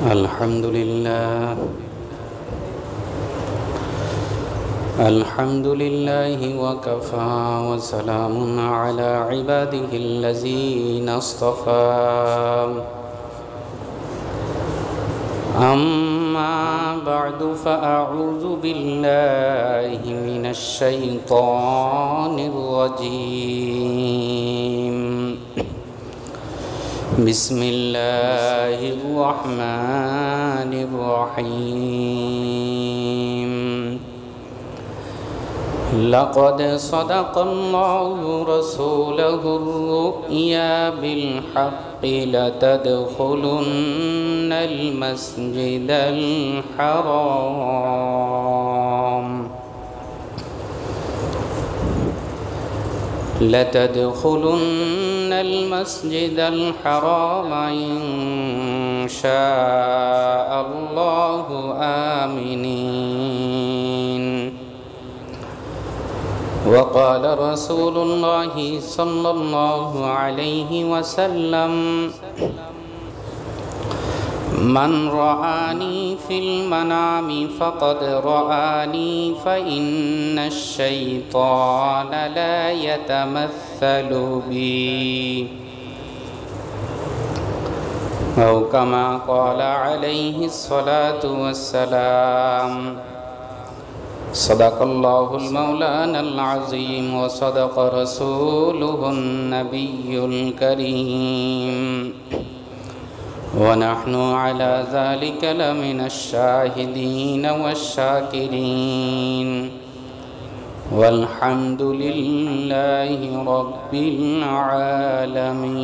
الحمد لله وكفى وسلام على عباده الذين اصطفى أما بعد فأعوذ بالله من الشيطان الرجيم بسم الله الرحمن الرحيم لقد صدق الله رسوله الرؤيا بالحق لتدخلن المسجد الحرام إن شاء الله آمنين وقال رسول الله صلى الله عليه وسلم من رآني في المنام فقد رآني فإن الشيطان لا يتمثل بي أو كما قال عليه الصلاة والسلام صدق الله المولانا العظيم وصدق رسوله النبي الكريم ونحن على ذلك لمن الشاهدين والشاكرين والحمد لله رب العالمين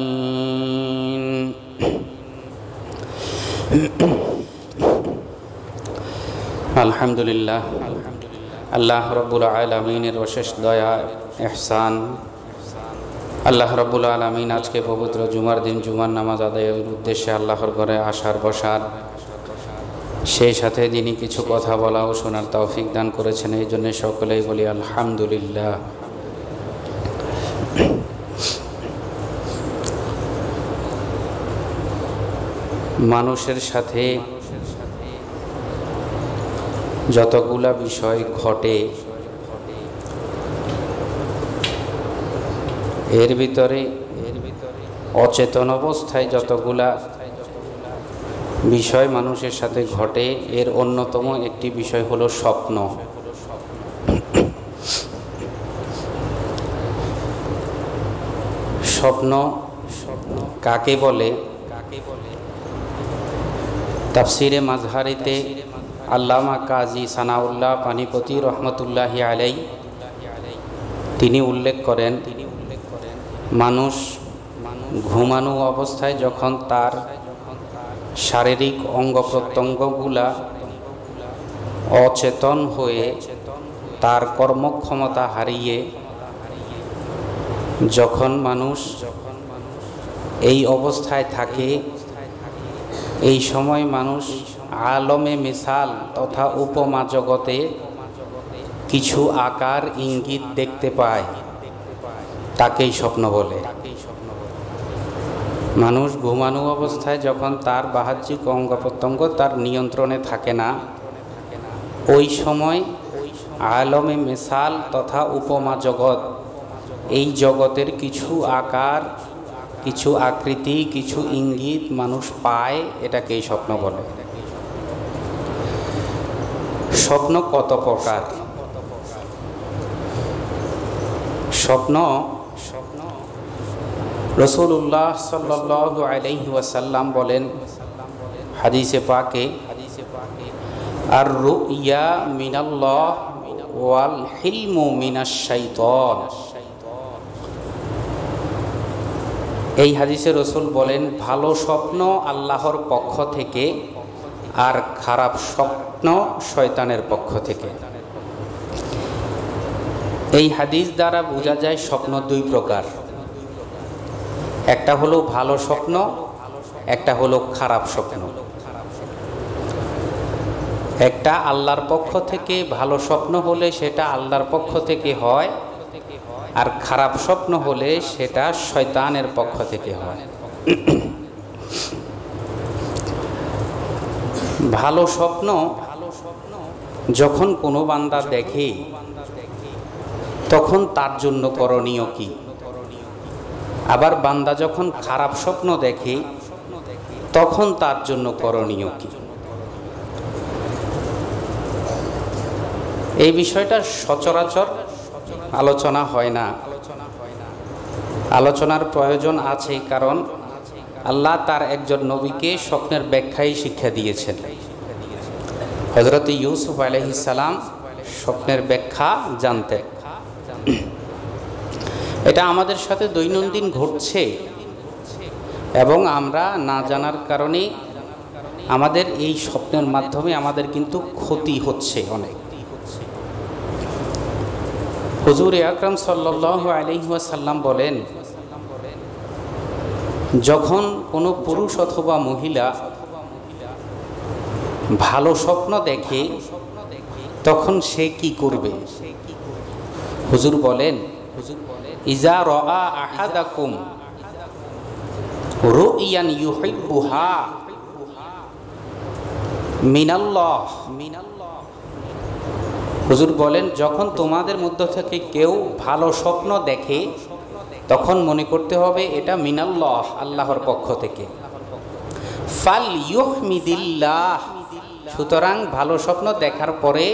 আলহামদুলিল্লাহ আল্লাহ রব্বুল আলামিনের অশেষ দয়া ইহসান আল্লাহ রব্বুল আলামিন আজকে পবিত্র জুমার দিন জুমার নামাজ আদায়ের উদ্দেশ্যে আল্লাহর ঘরে আসার বসার সেই সাথে যিনি কিছু কথা বলা ও শোনার তৌফিক দান করেছেন এই জন্য সকলেই বলি আলহামদুলিল্লাহ। মানুষের সাথে যতগুলা বিষয় ঘটে এর ভিতরে অচেতন অবস্থায় যতগুলা বিষয় মানুষের সাথে ঘটে এর অন্যতম একটি বিষয় হলো স্বপ্ন। স্বপ্ন কাকে বলে? তাফসিরে মাজহারিতে আল্লামা কাজী সানাউল্লাহ পানিপতি রহমতুল্লাহি আলাইহি তিনি উল্লেখ করেন, মানুষ ঘুমানো অবস্থায় যখন তার শারীরিক অঙ্গ প্রত্যঙ্গগুলা অচেতন হয়ে তার কর্মক্ষমতা হারিয়ে যখন মানুষ এই অবস্থায় থাকে, এই সময় মানুষ আলমে মিসাল তথা উপমা জগতে কিছু আকার ইঙ্গিত দেখতে পায়, তাকেই স্বপ্ন বলে। মানুষ ঘুমানো অবস্থায় যখন তার বাহ্যিক অঙ্গ প্রত্যঙ্গ তার নিয়ন্ত্রণে থাকে না, ওই সময় আলমে মিসাল তথা উপমা জগৎ, এই জগতের কিছু আকার, কিছু আকৃতি, কিছু ইঙ্গিত মানুষ পায়, এটাকেই স্বপ্ন বলে। স্বপ্ন কত প্রকার? স্বপ্ন রাসূলুল্লাহ সাল্লাল্লাহু আলাইহি ওয়াসাল্লাম বলেন হাদিসে পাকে, আর রুইয়া মিনাল্লাহ ওয়াল হিলমু মিনাশ শাইতান। এই হাদিসে রাসূল বলেন ভালো স্বপ্ন আল্লাহর পক্ষ থেকে আর খারাপ স্বপ্ন শয়তানের পক্ষ থেকে। এই হাদিস দ্বারা বোঝা যায় স্বপ্ন দুই প্রকার, একটা হলো ভালো স্বপ্ন, একটা হলো খারাপ স্বপ্ন। একটা আল্লাহর পক্ষ থেকে ভালো স্বপ্ন হলে সেটা আল্লাহর পক্ষ থেকে হয়, আর খারাপ স্বপ্ন হলে সেটা শয়তানের পক্ষ থেকে হয়। ভালো স্বপ্ন যখন কোনো বান্দা দেখে তখন তার জন্য করণীয় কি, আবার বান্দা যখন খারাপ স্বপ্ন দেখে তখন তার জন্য করণীয় কি, এই বিষয়টা সচরাচর আলোচনা হয় না। আলোচনার প্রয়োজন আছে, কারণ আল্লাহ তার একজন নবীকে স্বপ্নের ব্যাখ্যাই শিক্ষা দিয়েছেন। হযরত ইউসুফ আলাইহিস সালাম স্বপ্নের ব্যাখ্যা জানতেন। এটা আমাদের সাথে দৈনন্দিন ঘটছে এবং আমরা না জানার কারণে আমাদের এই স্বপ্নের মাধ্যমে আমাদের কিন্তু ক্ষতি হচ্ছে অনেক। হুজুর আকরাম সাল্লাল্লাহু আলাইহি ওয়াসাল্লাম বলেন, যখন কোনো পুরুষ অথবা মহিলা ভালো স্বপ্ন দেখে তখন সে কি করবে? হুজুর বলেন, ইজা রাআ আহাদাকুম রুইয়ান ইউহিব্বুহা মিনাল্লাহ, হুজুর বলেন, যখন তোমাদের মধ্য থেকে কেউ ভালো স্বপ্ন দেখে তখন মনে করতে হবে এটা মিনাল্লাহ, আল্লাহর পক্ষ থেকে। ফাল ইউহমিদিল্লাহ, সুতরাং ভালো স্বপ্ন দেখার পরে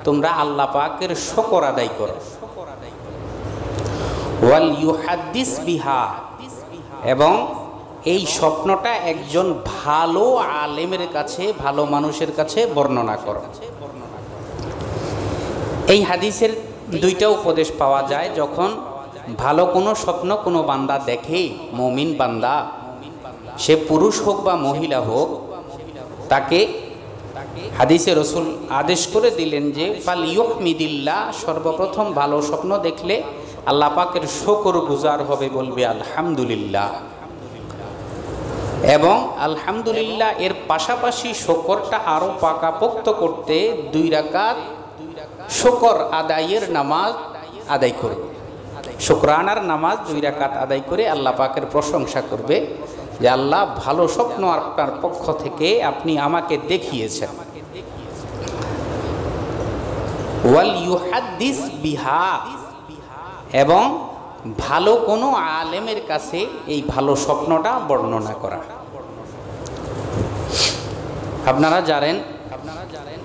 তোমরা আল্লাহ পাকের শুকর আদায় করো। ওয়াল ইউহাদ্দিস বিহা, এবং এই স্বপ্নটা একজন ভালো আলেমের কাছে, ভালো মানুষের কাছে বর্ণনা করো। এই হাদিসের দুইটা উপদেশ পাওয়া যায়। যখন ভালো কোনো স্বপ্ন কোনো বান্দা দেখে, মুমিন বান্দা, সে পুরুষ হোক বা মহিলা হোক, তাকে হাদিসে রসুল আদেশ করে দিলেন যে ফাল ইউহমিদিল্লাহ, সর্বপ্রথম ভালো স্বপ্ন দেখলে আল্লাহ পাকের শুকর গুজার হবে, বলবে আলহামদুলিল্লাহ। এবং আলহামদুলিল্লাহ এর পাশাপাশি শুকরটা আরও পাকাপোক্ত করতে 2 রাকাত শুকর আদায়ের নামাজ আদায় করবে। শুকরানার নামাজ 2 রাকাত আদায় করে আল্লাহ পাকের প্রশংসা করবে যে আল্লাহ, ভালো স্বপ্ন আপনার পক্ষ থেকে আপনি আমাকে দেখিয়েছেন। ওয়াল ইউহাদ্দিস বিহা, এবং ভালো কোনো আলেমের কাছে এই ভালো স্বপ্নটা বর্ণনা করা। আপনারা জানেন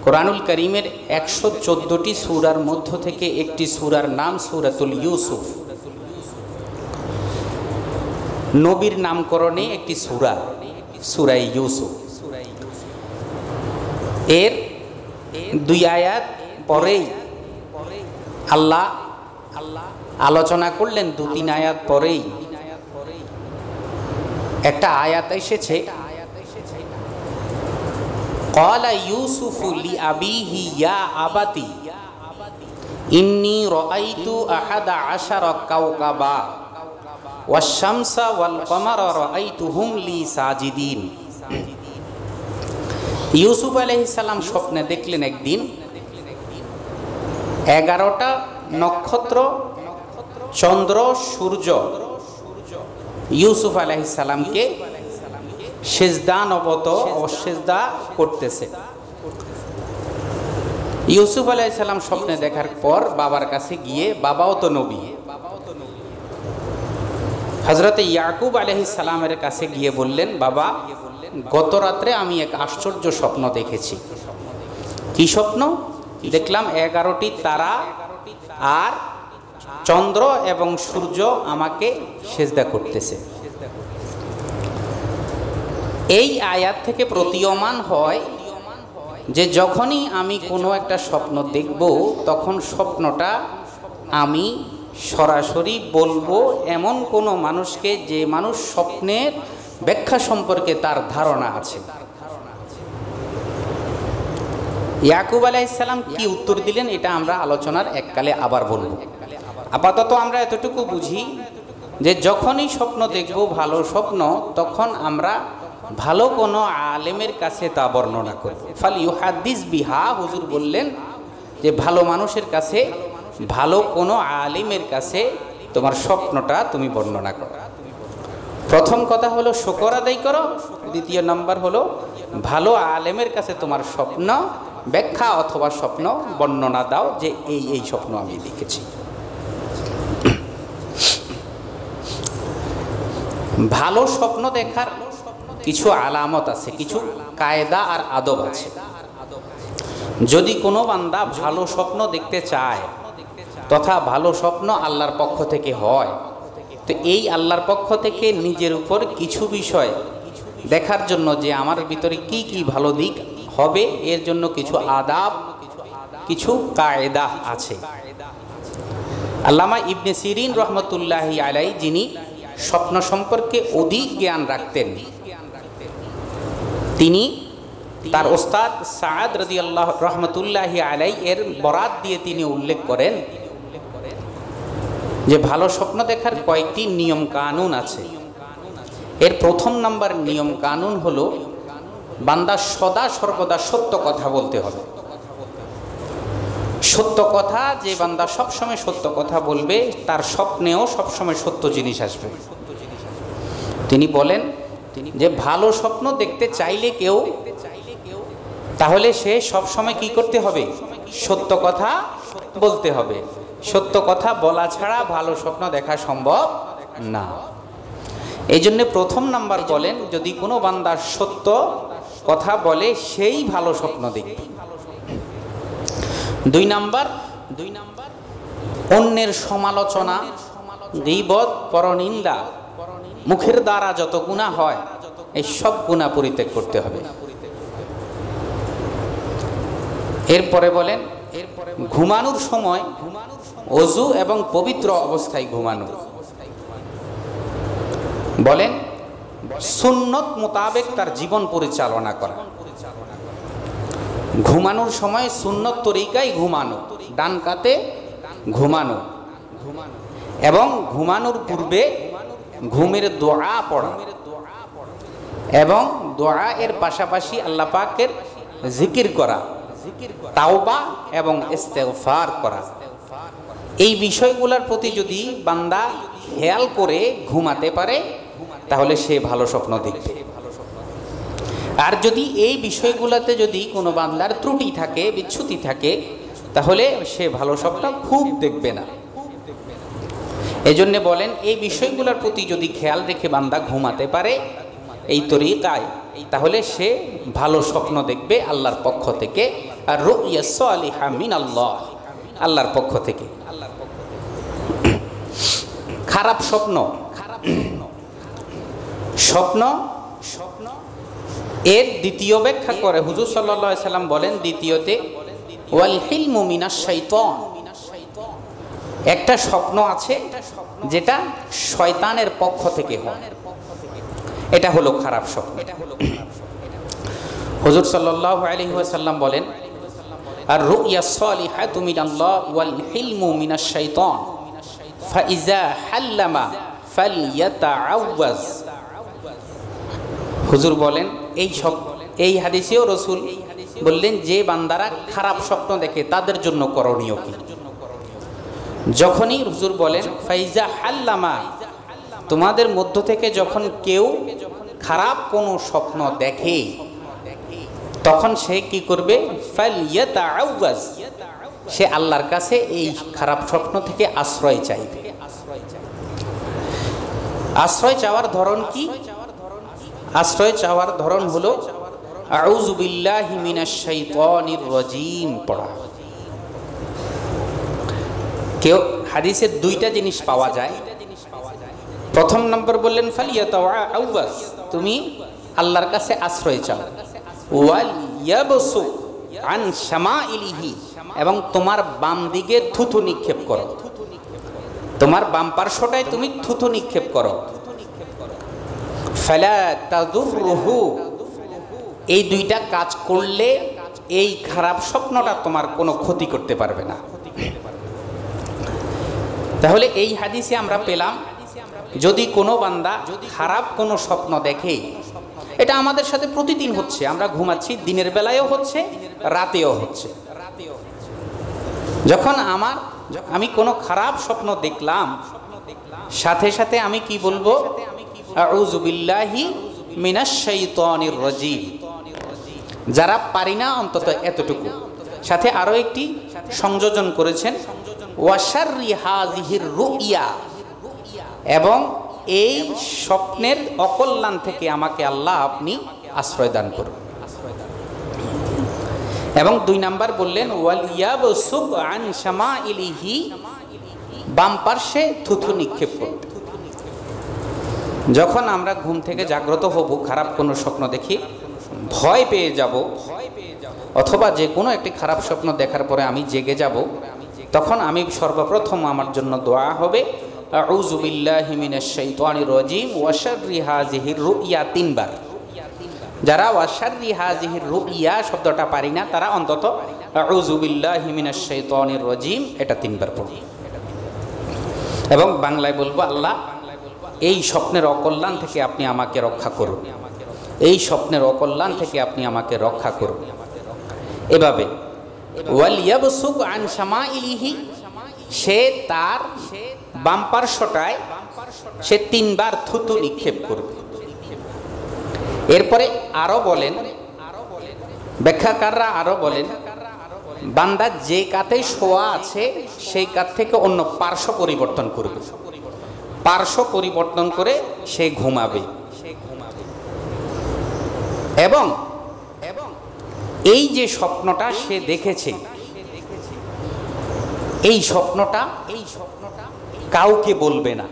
কোরআনুল কারীমের 114টি সূরার মধ্য থেকে একটি সূরার নাম সূরাতুল ইউসুফ। নবীর নামকরণে একটি সূরা, সূরা ইউসুফ। এর 2 আয়াত পরেই আল্লাহ আলোচনা করলেন, 2-3 আয়াত পরেই একটা আয়াত এসেছে, ক্বালা ইউসুফু লিআবিহি ইয়া আবাতি ইন্নী রাআইতু আহাদা আশারা কাওকাবা ওয়াশ-শামসা ওয়াল কমারা রাআইতুহুম লি সাজিদিন। ইউসুফ আলাইহিস সালাম স্বপ্নে দেখলেন একদিন 11টা নক্ষত্র, চন্দ্র, সূর্য ইউসুফ আলাইহিস সালামকে সিজদানবত অসিজদা করতেছে। ইউসুফ আলাইহিস সালাম স্বপ্নে দেখার পর বাবার কাছে গিয়ে, বাবাও তো নবী, হযরত ইয়াকুব আলাইহিস সালামের কাছে গিয়ে বললেন, বাবা, গত রাত্রে আমি এক আশ্চর্য স্বপ্ন দেখেছি। কি স্বপ্ন দেখলাম? 11টি তারা আর চন্দ্র এবং সূর্য আমাকে সিজদা করতেছে। এই আয়াত থেকে প্রতীয়মান হয় যে যখনই আমি কোনো একটা স্বপ্ন দেখব তখন স্বপ্নটা আমি সরাসরি বলবো এমন কোনো মানুষকে, যে মানুষ স্বপ্নের ব্যাখ্যা সম্পর্কে তার ধারণা আছে। ইয়াকুব আলাইহিস সালাম কি উত্তর দিলেন এটা আমরা আলোচনার এককালে আবার বলবো। আপাতত আমরা এতটুকু বুঝি যে যখনই স্বপ্ন দেখব ভালো স্বপ্ন, তখন আমরা ভালো কোনো আলেমের কাছে তা বর্ণনা করব। ফাল ইউহাদ্দিস বিহা, হুজুর বললেন যে ভালো মানুষের কাছে, ভালো কোনো আলেমের কাছে তোমার স্বপ্নটা তুমি বর্ণনা করো। প্রথম কথা হলো শুকর আদায় করো, দ্বিতীয় নাম্বার হলো ভালো আলেমের কাছে তোমার স্বপ্ন ব্যাখ্যা অথবা স্বপ্ন বর্ণনা দাও যে এই স্বপ্ন আমি দেখেছি। ভালো স্বপ্ন দেখার কিছু আলামত আছে, কিছু কায়দা আর আদব আছে। যদি কোনো বান্দা ভালো স্বপ্ন দেখতে চায় তথা ভালো স্বপ্ন আল্লাহর পক্ষ থেকে হয়, তো এই আল্লাহর পক্ষ থেকে নিজের উপর কিছু বিষয় দেখার জন্য যে আমার ভিতরে কি কি ভালো দিক হবে, এর জন্য কিছু আদাব, কিছু কায়দা আছে। আল্লামা ইবনে সিরিন রহমতুল্লাহি আলাইহি, যিনি স্বপ্ন সম্পর্কে অধিক জ্ঞান রাখতেন, তিনি তার ওস্তাদ সাদ রাদিয়াল্লাহু রহমতুল্লাহি আলাইহি এর বরাত দিয়ে তিনি উল্লেখ করেন যে ভালো স্বপ্ন দেখার কয়েকটি নিয়ম কানুন আছে। এর প্রথম নাম্বার নিয়ম কানুন হলো বান্দা সদা সর্বদা সত্য কথা বলতে হবে। সত্য কথা, যে বান্দা সবসময় সত্য কথা বলবে তার স্বপ্নেও সবসময় সত্য জিনিস আসবে। তিনি বলেন যে ভালো স্বপ্ন দেখতে চাইলে কেউ, তাহলে সে সবসময় কি করতে হবে? সত্য কথা বলতে হবে। সত্য কথা বলা ছাড়া ভালো স্বপ্ন দেখা সম্ভব না। এই জন্য প্রথম নাম্বার বলেন, যদি কোনো বান্দা সত্য কথা বলে সেই ভালো স্বপ্ন দেখবে। দুই নাম্বার, অন্যের সমালোচনা, গীবত, পরনিন্দা, মুখের দ্বারা যত গুনাহ হয় এই সব গুনাহ পরিত্যাগ করতে হবে। এরপরে বলেন, ঘুমানোর সময় ওযু এবং পবিত্র অবস্থায় ঘুমানো। বলেন সুন্নত মোতাবেক তার জীবন পরিচালনা করা। ঘুমানোর সময় সুন্নত তরিকায় ঘুমানো, ডান কাতে ঘুমানো, এবং ঘুমানোর পূর্বে ঘুমের দোয়া পড়া, এবং দোয়া এর পাশাপাশি আল্লাহ পাকের জিকির করা, তাওবা এবং ইস্তেগফার করা। এই বিষয়গুলোর প্রতি যদি বান্দা খেয়াল করে ঘুমাতে পারে তাহলে সে ভালো স্বপ্ন দেখবে। আর যদি এই বিষয়গুলোতে যদি কোনো বান্দার ত্রুটি থাকে, বিচ্যুতি থাকে, তাহলে সে ভালো স্বপ্ন খুব দেখবে না। এজন্য বলেন এই বিষয়গুলোর প্রতি যদি খেয়াল রেখে বান্দা ঘুমাতে পারে এই তরিকায়, তাহলে সে ভালো স্বপ্ন দেখবে আল্লাহর পক্ষ থেকে। আর রুইয়া সালিহা মিনাল্লাহ, আল্লাহর পক্ষ থেকে। খারাপ স্বপ্ন, স্বপ্ন এর দ্বিতীয় ব্যাখ্যা করে হুজুর সাল্লাল্লাহু আলাইহি সাল্লাম বলেন, দ্বিতীয়তে ওয়াল হিলমু মিনাশ শাইতান, একটা স্বপ্ন আছে যেটা শয়তানের পক্ষ থেকে হয়, এটা হলো খারাপ স্বপ্ন। হুজুর সাল্লাল্লাহু আলাইহি ওয়াসাল্লাম বলেন, আর রুইয়া সালিহাতু মিনাল্লাহ ওয়াল হিলমু মিনাশ শাইতান ফাইজা হাল্লামা ফালইয়াতাআওয়াজ। হুজুর বলেন এই হাদিসেও রাসূল বললেন যে বান্দারা খারাপ স্বপ্ন দেখে তাদের জন্য করণীয় কি। যখনই হুজুর বলেন ফাইজা হাল্লামা, তোমাদের মধ্য থেকে যখন কেউ খারাপ কোনো স্বপ্ন দেখে তখন সে কি করবে? ফালইয়াতাআওয়াজ, সে আল্লাহর কাছে এই খারাপ স্বপ্ন থেকে আশ্রয় চাইবে। আশ্রয় চাওয়ার ধরন কি? আশ্রয় চাওয়ার ধরন হলো আউযু বিল্লাহি মিনাশ শাইতানির রাজিম পড়া। কেউ হাদিসে দুইটা জিনিস পাওয়া যায়। প্রথম নম্বর বললেন ফালইয়াতাআওয়াজ, তুমি আল্লাহর কাছে আশ্রয় চাও। ওয়াল ইয়াবসুক আন শামাইলিহি, এবং তোমার বাম দিকে থুথু নিক্ষেপ করো, তোমার বাম পার্শ্বটায় তুমি থুথু নিক্ষেপ করো। ফালা তাদুররুহু, এই দুইটা কাজ করলে এই খারাপ স্বপ্নটা তোমার কোনো ক্ষতি করতে পারবে না। তাহলে এই হাদিসে আমরা পেলাম যদি কোনো বান্দা খারাপ কোনো স্বপ্ন দেখে, এটা আমাদের সাথে প্রতিদিন হচ্ছে, আমরা ঘুমাচ্ছি, দিনের বেলায়ও হচ্ছে, রাতেও হচ্ছে। যখন আমি কোনো খারাপ স্বপ্ন দেখলাম, সাথে সাথে আমি কি বলবো? আউযু বিল্লাহি মিনাশ শাইতানির রাজিম, যারা পারি না অন্তত এতটুকু। সাথে আরো একটি সংযোজন করেছেন, ওয়াশাররি হাযিহির রুইয়া, এবং এই স্বপ্নের অকল্যাণ থেকে আমাকে আল্লাহ আপনি আশ্রয় দান করুন। এবং 2 নাম্বার বললেন, ওয়াল ইয়াবসুক আন শামাইলিহি, বাম পার্শ্বে থুথু নিক্ষেপ করতে। যখন আমরা ঘুম থেকে জাগ্রত হব, খারাপ কোনো স্বপ্ন দেখি, ভয় পেয়ে যাব, অথবা যে কোনো একটি খারাপ স্বপ্ন দেখার পরে আমি জেগে যাব, তখন আমি সর্বপ্রথম আমার জন্য দোয়া হবে আউযু বিল্লাহি মিনাশ শাইতানির রাজিম ওয়া শাররি হাযিহির রুইয়া 3 বার। যারা ওয়া শাররি হাযিহির রুইয়া শব্দটা পারি না, তারা অন্তত আউযু বিল্লাহি মিনাশ শাইতানির রাজিম এটা 3 বার পড়বে। এবং বাংলায় বলবো, আল্লাহ এই স্বপ্নের অকল্যাণ থেকে আপনি আমাকে রক্ষা করুন, এই স্বপ্নের অকল্যাণ থেকে আপনি আমাকে রক্ষা করুন। এভাবে ওয়াল ইয়াবসুক আন শামাইলিহি, সে তার বাম পার্শ্বটায় সে 3 বার থুতু নিক্ষেপ করবে। এরপরে আরো বলেন, ব্যাখ্যাকাররা আরো বলেন, বান্দা যে কাতে শোয়া আছে সেই কাত থেকে অন্য পার্শ্ব পরিবর্তন করবে, পার্শ্ব পরিবর্তন করে সে ঘুমাবে। এবং এই যে স্বপ্নটা সে দেখেছে, এই স্বপ্নটা কাউকে বলবে না,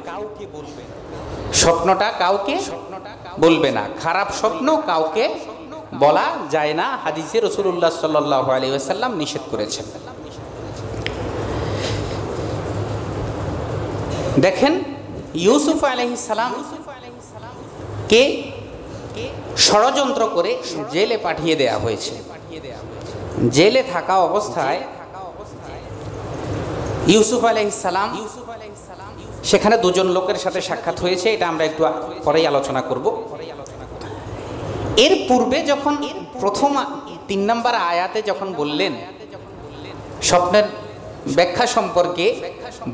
স্বপ্নটা কাউকে বলবে না। খারাপ স্বপ্ন কাউকে বলা যায় না, হাদিসে রাসূলুল্লাহ সাল্লাল্লাহু আলাইহি ওয়াসাল্লাম নিষেধ করেছেন। দেখেন, ইউসুফ আলাইহিস সালাম কে ষড়যন্ত্র করে জেলে পাঠিয়ে দেয়া হয়েছে। জেলে থাকা অবস্থায় ইউসুফ আলাইহিস সালাম, সেখানে 2 জন লোকের সাথে সাক্ষাৎ হয়েছে, এটা আমরা একটু পরেই আলোচনা করব। এর পূর্বে যখন প্রথম 3 নম্বর আয়াতে যখন বললেন স্বপ্নের ব্যাখ্যা সম্পর্কে,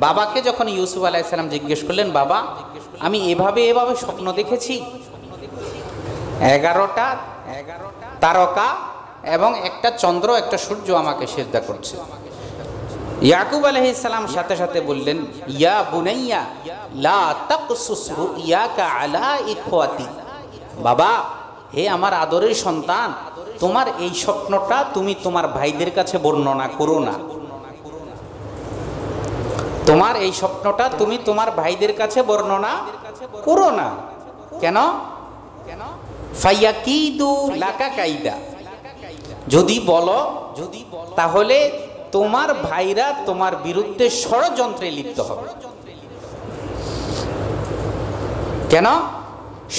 বাবাকে যখন ইউসুফ আলাইহিস সালাম জিজ্ঞেস করলেন, বাবা আমি এভাবে স্বপ্ন দেখেছি, 11টা তারকা এবং একটা চন্দ্র একটা সূর্য আমাকে সিজদা করছে। ইয়াকুব আলাইহিস সালাম সাথে সাথে বললেন, ইয়া বুনাইয়া লা তাকসুস রুইয়াকা আলা ইখওয়াতি, বাবা হে আমার আদরের সন্তান, তোমার এই স্বপ্নটা তুমি তোমার ভাইদের কাছে বর্ণনা করো না, তোমার এই স্বপ্নটা তুমি তোমার ভাইদের কাছে বর্ণনা করো না। কেন? ফায়াকিদু লাকা কাইদা, যদি বলো তাহলে তোমার ভাইরা তোমার বিরুদ্ধে ষড়যন্ত্রে লিপ্ত হবে। কেন?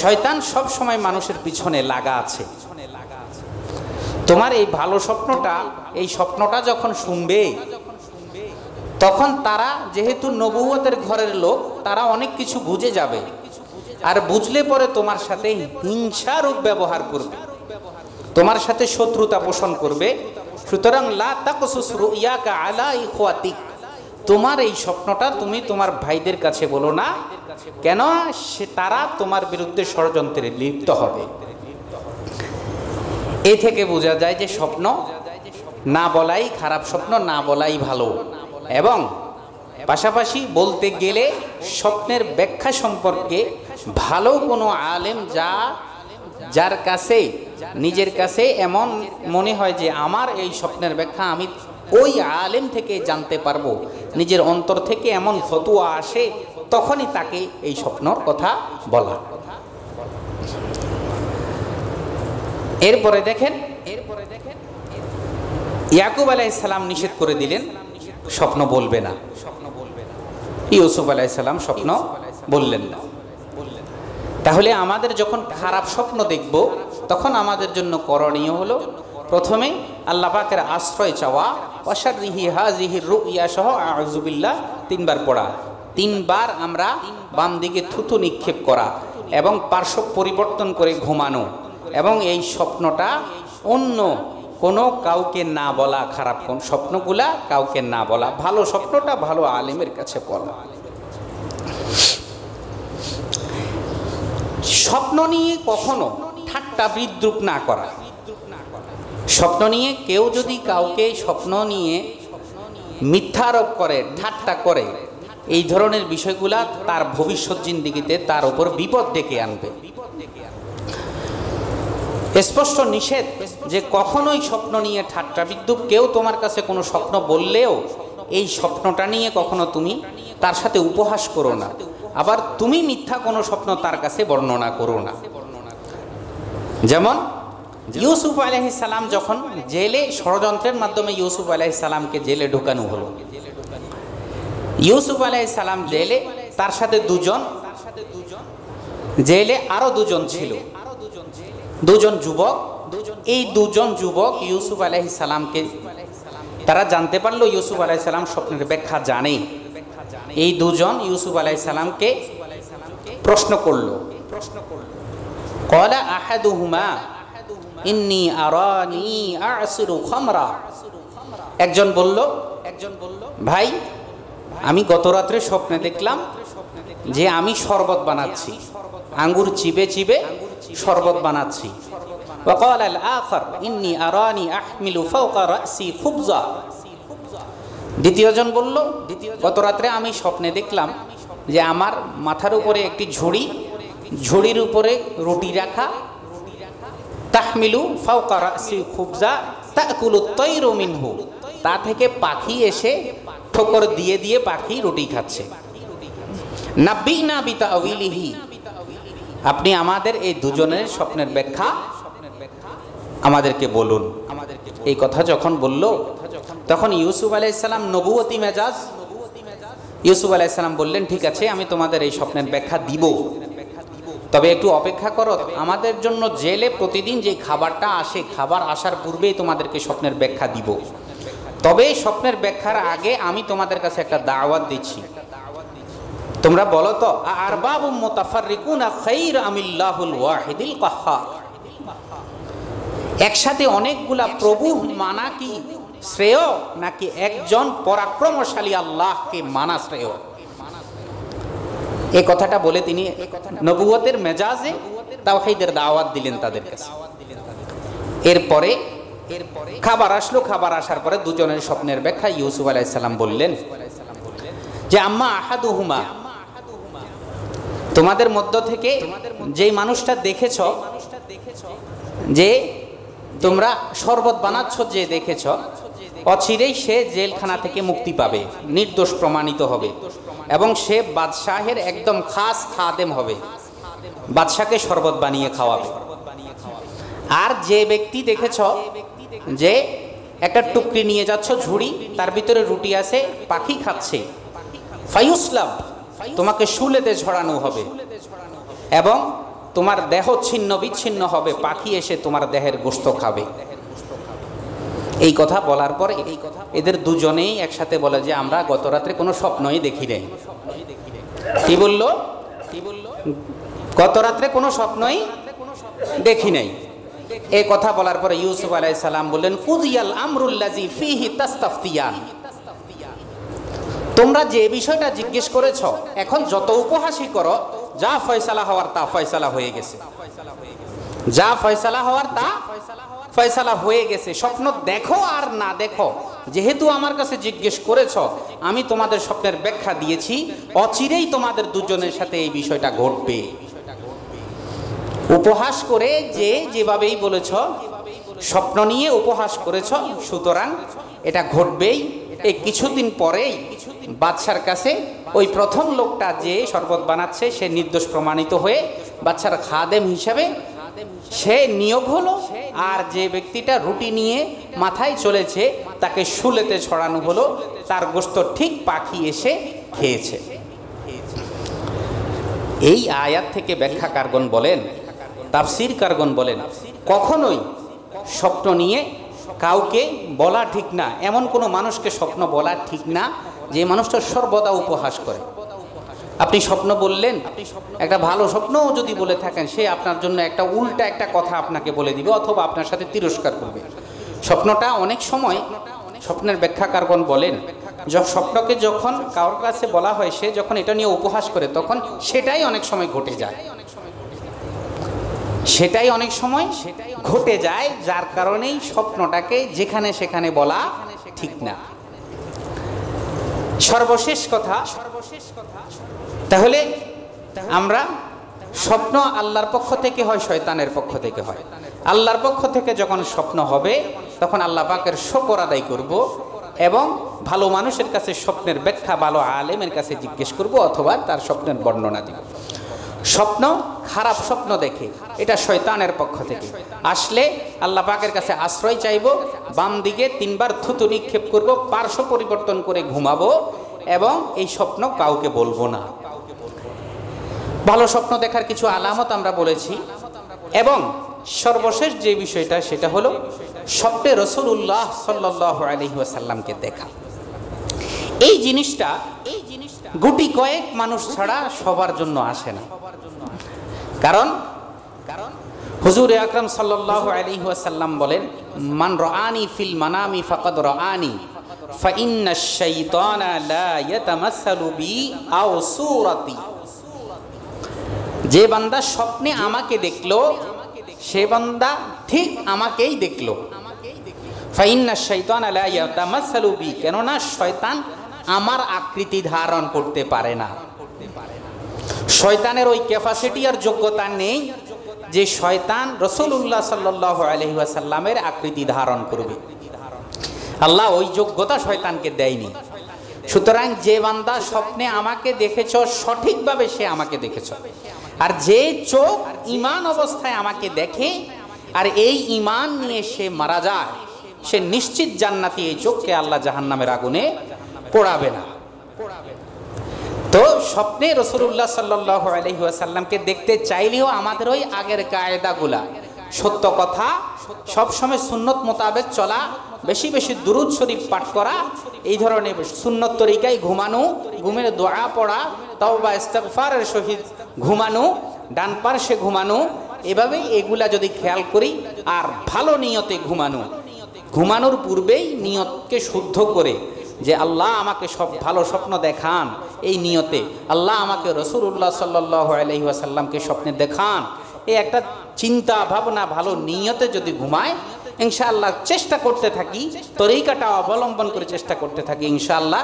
শয়তান সব সময় মানুষের পিছনে লাগা আছে। তোমার এই ভালো স্বপ্নটা, এই স্বপ্নটা যখন শুনবে, তখন তারা যেহেতু নবুয়তের ঘরের লোক, তারা অনেক কিছু বুঝে যাবে, আর বুঝলে পরে তোমার সাথে হিংসারূপ ব্যবহার করবে, তোমার সাথে শত্রুতা পোষণ করবে। সুতরাং লা তাকসুস রুইয়াকা আলা ইখওয়াতিক, তোমার এই স্বপ্নটা তুমি তোমার ভাইদের কাছে বলো না। কেন? সে তারা তোমার বিরুদ্ধে ষড়যন্ত্রে লিপ্ত হবে। এই থেকে বোঝা যায় যে স্বপ্ন না বলাই, খারাপ স্বপ্ন না বলাই ভালো। এবং পাশাপাশি বলতে গেলে স্বপ্নের ব্যাখ্যা সম্পর্কে ভালো কোনো আলেম, যার কাছে নিজের কাছে এমন মনে হয় যে আমার এই স্বপ্নের ব্যাখ্যা আমি ওই আলেম থেকে জানতে পারবো, নিজের অন্তর থেকে এমন ফতোয়া আসে, তখনই তাকে এই স্বপ্নর কথা বলা। এরপরে দেখেন ইয়াকুব আলাইহিস সালাম নিষেধ করে দিলেন, স্বপ্ন বলবে না। ইউসুফ আলাইহিস সালাম স্বপ্ন বললেন না। তাহলে আমাদের যখন খারাপ স্বপ্ন দেখব, তখন আমাদের জন্য করণীয় হলো প্রথমে আল্লাহ পাকের আশ্রয় চাওয়া, ওয়াশাররিহি হাযিহির রুইয়া সহ আউযু বিল্লাহ 3 বার পড়া, 3 বার আমরা বাম দিকে থুতু নিক্ষেপ করা এবং পার্শ্ব পরিবর্তন করে ঘুমানো, এবং এই স্বপ্নটা অন্য কোনো কাউকে না বলা, খারাপ কোন স্বপ্নগুলা কাউকে না বলা, ভালো স্বপ্নটা ভালো আলেমের কাছে বলা। স্বপ্ন নিয়ে কখনো ঠাট্টা বিদ্রূপ না করা। স্বপ্ন নিয়ে কেউ যদি কাউকে স্বপ্ন নিয়ে মিথ্যা আরোপ করে, ঠাট্টা করে, এই ধরনের বিষয়গুলা তার ভবিষ্যৎ জিন্দেগিতে তার উপর বিপদ ডেকে আনবে। স্পষ্ট নিষেধ যে কখনোই স্বপ্ন নিয়ে ঠাট্টা বিদ্রুপ, কেউ তোমার কাছে কোনো স্বপ্ন বললেও এই স্বপ্নটা নিয়ে কখনো তুমি তার সাথে উপহাস করো না, আবার তুমি মিথ্যা কোনো স্বপ্ন তার কাছে বর্ণনা করো না। যেমন ইউসুফ আলাইহিস সালাম যখন জেলে, ষড়যন্ত্রের মাধ্যমে ইউসুফ আলাইহিস সালামকে জেলে ঢোকানো হলো। ইউসুফ আলাইহিস সালাম জেলে, তার সাথে দুজন, জেলে আরো দুজন ছিল, দুজন যুবক। এই দুজন যুবক ইউসুফ আলাইহিস সালামকে, তারা জানতে পারলো ইউসুফ আলাইহিস সালাম স্বপ্নের ব্যাখ্যা জানে। এই দুজন ইউসুফ আলাইহিস সালামকে প্রশ্ন করলো। ক্বালা আহাদুহুমা ইন্নী আরানি আ'সিরু খামরা। একজন বলল, ভাই আমি গত রাত্রে স্বপ্নে দেখলাম যে আমি শরবত বানাচ্ছি, আঙ্গুর চিবে চিবে শরবত বানাচ্ছি। ওয়া ক্বালা আল আখার ইন্নী আরানি আহমিলু ফাওকা রাসি খুবজা। দ্বিতীয়জন বলল, গত রাত্রে আমি স্বপ্নে দেখলাম যে আমার মাথার উপরে একটি ঝুড়ি, ঝুড়ির উপরে রুটি রাখা, তাহমিলু ফাওকা রাসি খুবজা তাকুলু তায়রু মিনহু, তা থেকে পাখি এসে ঠোকর দিয়ে দিয়ে পাখি রুটি খাচ্ছে। নাব্বিনা বিতাউইলিহি, আপনি আমাদের এই দুজনের স্বপ্নের ব্যাখ্যা আমাদেরকে বলুন। এই কথা যখন বলল তখন ইউসুফ আলাইহিস সালাম নবুয়তি মেজাজ, ইউসুফ আলাইহিস সালাম বললেন, ঠিক আছে আমি তোমাদের এই স্বপ্নের ব্যাখ্যা দিব, তবে একটু অপেক্ষা করো, আমাদের জন্য জেলে প্রতিদিন যে খাবারটা আসে, খাবার আসার পূর্বেই তোমাদেরকে স্বপ্নের ব্যাখ্যা দিব। তবে স্বপ্নের ব্যাখ্যার আগে আমি তোমাদের কাছে একটা দাওয়াত দিচ্ছি, তোমরা বলো তো আরবাবুম মুতাফাররিকুনা খায়র আমিল্লাহুল ওয়াহিদুল কাহ্হার, একসাথে অনেকগুলা প্রভু মানা কি শ্রেয়, নাকি একজন পরাক্রমশালী আল্লাহকে মানা শ্রেয়? এই কথাটা বলে তিনি নবুয়তের মেজাজে তাওহীদের দাওয়াত দিলেন তাদের কাছে। এরপরে খাবার আসলো, খাবার আসার পরে দুজনের স্বপ্নের ব্যাখ্যা ইউসুফ আলাইহিস সালাম বললেন যে আম্মা আহাদুহুমা, তোমাদের মধ্য থেকে যেই মানুষটা দেখেছ, যে তোমরা শরবত বানাচ্ছ, যে দেখেছ, অচিরেই সে জেলখানা থেকে মুক্তি পাবে, নির্দোষ প্রমাণিত হবে এবং সে বাদশাহের একদম খাস খাদেম হবে, বাদশাকে শরবত বানিয়ে খাওয়াবে। আর যে ব্যক্তি দেখেছ যে একটা টুকরি নিয়ে যাচ্ছ ঝুড়ি, তার ভিতরে রুটি আছে, পাখি খাচ্ছে, ফায়ুসলাব, তোমাকে শুলেতে ঝরানো হবে এবং তোমার দেহ ছিন্ন বিচ্ছিন্ন হবে, পাখি এসে তোমার দেহের গোশত খাবে। এই কথা বলার পর এদের দুজনেই একসাথে বলে যে আমরা গত রাত্রে কোনো স্বপ্নই দেখি নাই। কি বলল? গত রাত্রে কোনো স্বপ্নই দেখি নাই। এই কথা বলার পরে ইউসুফ আলাইহিস সালাম বললেন, কুদিয়াল আমরুল্লাযী ফীহি তাস্তাফতিয়ান, তোমরা যে বিষয়টা জিজ্ঞেস করেছ, এখন যত উপহাসই করো, যা ফয়সালা হওয়ার তা ফয়সালা হয়ে গেছে, যা ফয়সালা হওয়ার তা ফয়সালা হয়ে গেছে। স্বপ্ন দেখো আর না দেখো, যেহেতু আমার কাছে জিজ্ঞেস করেছ, আমি তোমাদের স্বপ্নের ব্যাখ্যা দিয়েছি, অচিরেই তোমাদের দুজনের সাথে এই বিষয়টা ঘটবে। উপহাস করে যে যেভাবেই বলেছ, স্বপ্ন নিয়ে উপহাস করেছ, সুতরাং এটা ঘটবেই। এই কিছুদিন পরেই বাদশার কাছে ওই প্রথম লোকটা যে শরবত বানাচ্ছে, সে নির্দোষ প্রমাণিত হয়ে বাদশার খাদেম হিসাবে সে নিয়োগ হলো, আর যে ব্যক্তিটা রুটি নিয়ে মাথায় চলেছে তাকে শুলেতে ছড়ানো হলো, তার গোশত ঠিক পাখি এসে খেয়েছে। এই আয়াত থেকে ব্যাখ্যাকারগণ বলেন, তাফসীরকারগণ বলেন, কখনোই স্বপ্ন নিয়ে কাউকে বলা ঠিক না, এমন কোনো মানুষকে স্বপ্ন বলা ঠিক না যে মানুষটা সর্বদা উপহাস করে। আপনি স্বপ্ন বললেন, একটা ভালো স্বপ্নও যদি বলে থাকেন, সে আপনার জন্য একটা উল্টা একটা কথা আপনাকে বলে দিবে অথবা আপনার সাথে তিরস্কার করবে। স্বপ্নটা অনেক সময়, স্বপ্নের ব্যাখ্যাকারগণ বলেন, স্বপ্নকে যখন কারোর কাছে বলা হয়, সে যখন এটা নিয়ে উপহাস করে, তখন সেটাই অনেক সময় ঘটে যায়। সেটাই অনেক সময় ঘটে যায়, যার কারণেই স্বপ্নটাকে যেখানে সেখানে বলা ঠিক না। সর্বশেষ কথা, তাহলে আমরা স্বপ্ন আল্লাহর পক্ষ থেকে হয় শয়তানের পক্ষ থেকে হয়? আল্লাহর পক্ষ থেকে যখন স্বপ্ন হবে তখন আল্লাহ পাকের শুকর আদায় করব এবং ভালো মানুষের কাছে স্বপ্নের ব্যাখ্যা ভালো আলেমের কাছে জিজ্ঞেস করব অথবা তার স্বপ্নের বর্ণনা দিব। স্বপ্ন খারাপ স্বপ্ন দেখে এটা শয়তানের পক্ষ থেকে আসলে আল্লাহ পাকের কাছে আশ্রয় চাইব, বাম দিকে 3 বার থুতু নিক্ষেপ করব, পার্শ্ব পরিবর্তন করে ঘুমাবো এবং এই স্বপ্ন কাউকে বলবো না। ভালো স্বপ্ন দেখার কিছু আলামত আমরা বলেছি এবং সর্বশেষ যে বিষয়টা সেটা হলো স্বপ্নে রাসূলুল্লাহ সাল্লাল্লাহু আলাইহি ওয়াসাল্লামকে দেখা। এই জিনিসটা গুটি কয়েক মানুষ ছাড়া সবার জন্য আসে না। কারণ হুজুর আকরাম সাল্লাল্লাহু আলাইহি ওয়াসাল্লাম বলেন, মান রাআনি ফিল মানামি ফাকাদ রাআনি ফাইন্নাশ শাইতানা লা ইয়াতামাসসালু বি আও সূরাতি। যে বান্দা স্বপ্নে আমাকে দেখলো সে বান্দা ঠিক আমাকেই দেখলো। ফাইন্নাশ শাইতানা লা ইয়াতামাসসালু বি, কেননা শয়তান আমার আকৃতি ধারণ করতে পারে না। শয়তানের ওই ক্যাপাসিটি আর যোগ্যতা নেই যে শয়তান রাসূলুল্লাহ সাল্লাল্লাহু আলাইহি ওয়াসাল্লামের আকৃতি ধারণ করবে। আল্লাহ ওই যোগ্যতা শয়তানকে দেয়নি। সুতরাং যে বান্দা স্বপ্নে আমাকে দেখেছ সঠিকভাবে সে আমাকে দেখেছ, আর যে চোখ ঈমান অবস্থায় আমাকে দেখে আর এই ঈমান নিয়ে সে মারা যায় সে নিশ্চিত জান্নাতি। এই চোখকে আল্লাহ জাহান্নামের আগুনে পোড়াবে না। তো স্বপ্নে রাসূলুল্লাহ সাল্লাল্লাহু আলাইহি ওয়াসাল্লামকে দেখতে চাইলেও আমাদের ওই আগের কায়দাগুলা, সত্য কথা, সবসময় সুন্নত মোতাবেক চলা, বেশি বেশি দুরূদ শরীফ পাঠ করা, এই ধরনের সুন্নত তরিকায় ঘুমানো, ঘুমের দোয়া পড়া, তাওবা ইস্তিগফারের সহিত ঘুমানো, ডান পার্শ্বে ঘুমানো, এভাবে এগুলা যদি খেয়াল করি আর ভালো নিয়তে ঘুমানো, ঘুমানোর পূর্বেই নিয়তকে শুদ্ধ করে যে আল্লাহ আমাকে সব ভালো স্বপ্ন দেখান, এই নিয়তে আল্লাহ আমাকে রাসূলুল্লাহ সাল্লাল্লাহু আলাইহি ওয়াসাল্লামকে স্বপ্নে দেখান, এই একটা চিন্তা ভাবনা ভালো নিয়তে যদি ঘুমায় ইনশাআল্লাহ চেষ্টা করতে থাকি, তরিকাটা অবলম্বন করে চেষ্টা করতে থাকি, ইনশাআল্লাহ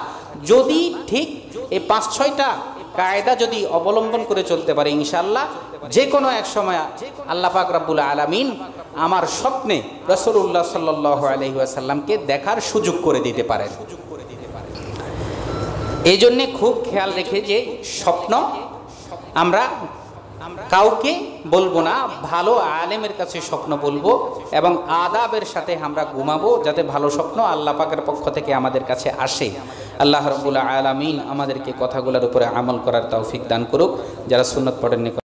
যদি ঠিক এই 5-6টা কায়দা যদি অবলম্বন করে চলতে পারে ইনশাআল্লাহ যে কোনো এক সময় আল্লাহ পাক রব্বুল আলামিন আমার স্বপ্নে রাসূলুল্লাহ সাল্লাল্লাহু আলাইহি ওয়াসাল্লামকে দেখার সুযোগ করে দিতে পারেন। এই জন্যে খুব খেয়াল রেখে যে স্বপ্ন আমরা কাউকে বলবো না, ভালো আলেমের কাছে স্বপ্ন বলবো এবং আদাবের সাথে আমরা ঘুমাবো যাতে ভালো স্বপ্ন আল্লাহ পাকের পক্ষ থেকে আমাদের কাছে আসে। আল্লাহ রাব্বুল আলামিন আমাদেরকে কথাগুলোর উপরে আমল করার তৌফিক দান করুক। যারা সুন্নাত পড়েননি